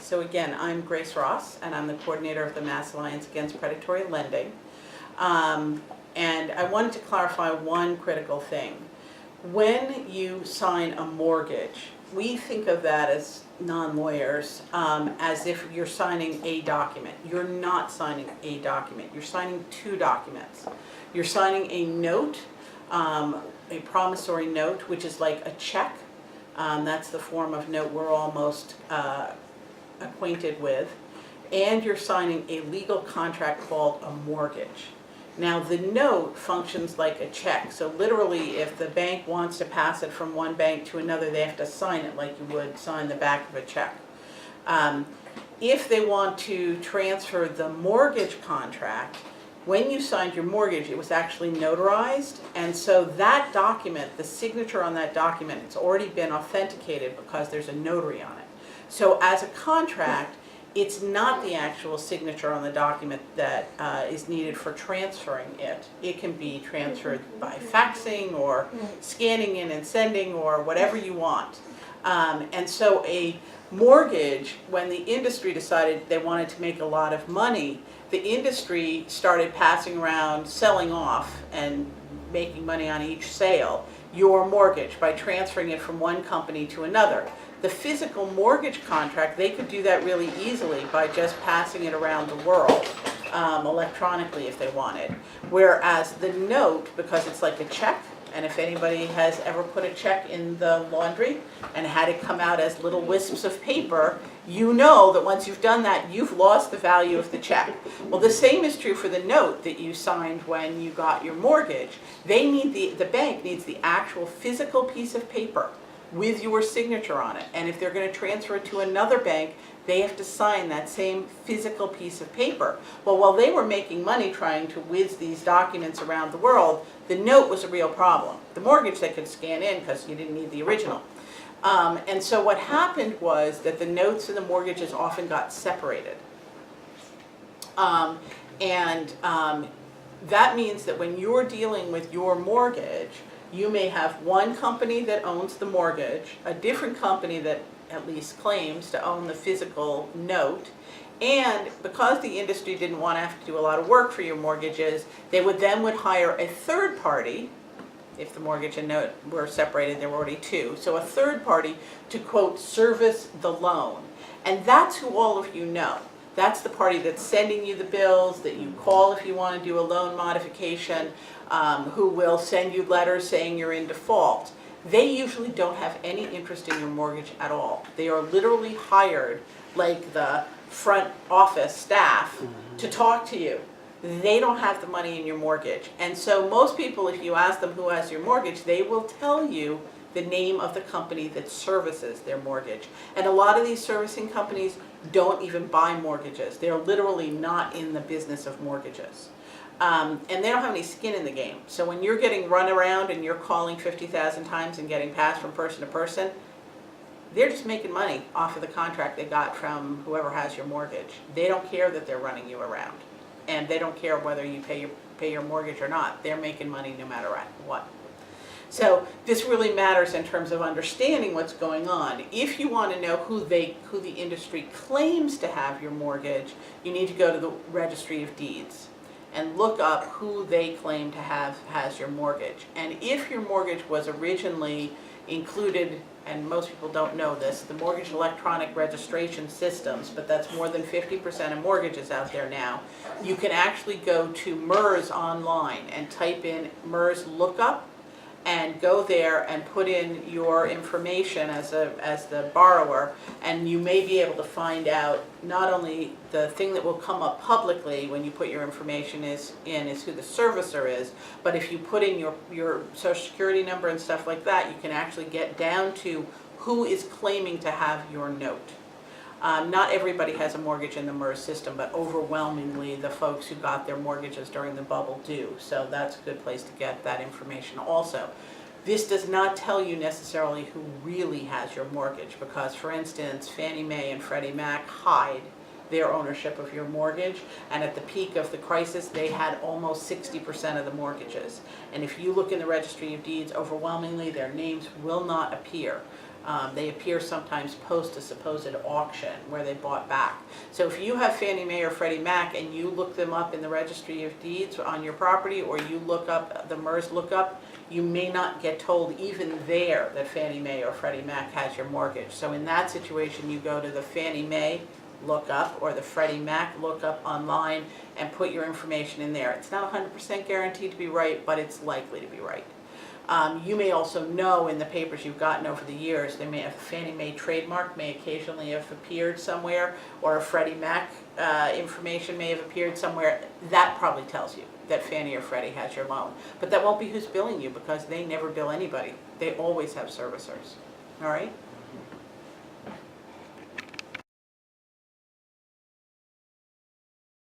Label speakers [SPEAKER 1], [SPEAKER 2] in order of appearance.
[SPEAKER 1] So again, I'm Grace Ross, and I'm the coordinator of the Mass Alliance Against Predatory Lending. And I wanted to clarify one critical thing. When you sign a mortgage, we think of that as non-lawyers, as if you're signing a document. You're not signing a document. You're signing two documents. You're signing a note, a promissory note, which is like a check. That's the form of note we're all most acquainted with. And you're signing a legal contract called a mortgage. Now the note functions like a check. So literally if the bank wants to pass it from one bank to another, they have to sign it like you would sign the back of a check. If they want to transfer the mortgage contract, when you signed your mortgage, it was actually notarized, and so that document, the signature on that document, it's already been authenticated because there's a notary on it. So as a contract, it's not the actual signature on the document that is needed for transferring it. It can be transferred by faxing or scanning in and sending or whatever you want. And so a mortgage, when the industry decided they wanted to make a lot of money, the industry started passing around, selling off and making money on each sale, your mortgage by transferring it from one company to another. The physical mortgage contract, they could do that really easily by just passing it around the world electronically if they wanted. Whereas the note, because it's like a check, and if anybody has ever put a check in the laundry and had it come out as little wisps of paper, you know that once you've done that, you've lost the value of the check. Well, the same is true for the note that you signed when you got your mortgage. They need the bank needs the actual physical piece of paper with your signature on it. And if they're going to transfer it to another bank, they have to sign that same physical piece of paper. Well, while they were making money trying to whiz these documents around the world, the note was a real problem. The mortgage they could scan in because you didn't need the original. And so what happened was that the notes and the mortgages often got separated. That means that when you're dealing with your mortgage, you may have one company that owns the mortgage, a different company that at least claims to own the physical note, and because the industry didn't want to have to do a lot of work for your mortgages, they would hire a third party. If the mortgage and note were separated, there were already two. So a third party to, quote, service the loan. And that's who all of you know. That's the party that's sending you the bills, that you call if you want to do a loan modification, who will send you letters saying you're in default. They usually don't have any interest in your mortgage at all. They are literally hired like the front office staff to talk to you. They don't have the money in your mortgage. And so most people, if you ask them who has your mortgage, they will tell you the name of the company that services their mortgage. And a lot of these servicing companies don't even buy mortgages. They're literally not in the business of mortgages. And they don't have any skin in the game. So when you're getting run around and you're calling 50,000 times and getting passed from person to person, they're just making money off of the contract they got from whoever has your mortgage. They don't care that they're running you around. And they don't care whether you pay your mortgage or not. They're making money no matter what. So this really matters in terms of understanding what's going on. If you want to know who the industry claims to have your mortgage, you need to go to the Registry of Deeds and look up who they claim to have has your mortgage. And if your mortgage was originally included, and most people don't know this, the mortgage electronic registration systems, but that's more than 50% of mortgages out there now, you can actually go to MERS online and type in MERS lookup and go there and put in your information as the borrower, and you may be able to find out not only the thing that will come up publicly when you put your information is who the servicer is, but if you put in your social security number and stuff like that, you can actually get down to who is claiming to have your note. Not everybody has a mortgage in the MERS system, but overwhelmingly the folks who got their mortgages during the bubble do. So that's a good place to get that information also. This does not tell you necessarily who really has your mortgage because, for instance, Fannie Mae and Freddie Mac hide their ownership of your mortgage, and at the peak of the crisis they had almost 60% of the mortgages. And if you look in the Registry of Deeds, overwhelmingly their names will not appear. They appear sometimes post a supposed auction where they bought back. So if you have Fannie Mae or Freddie Mac and you look them up in the registry of deeds on your property, or you look up the MERS lookup, you may not get told even there that Fannie Mae or Freddie Mac has your mortgage. So in that situation, you go to the Fannie Mae lookup or the Freddie Mac lookup online and put your information in there. It's not 100% guaranteed to be right, but it's likely to be right. You may also know in the papers you've gotten over the years, they may have a Fannie Mae trademark may occasionally have appeared somewhere, or a Freddie Mac information may have appeared somewhere. That probably tells you that Fannie or Freddie has your loan. But that won't be who's billing you, because they never bill anybody. They always have servicers. All right?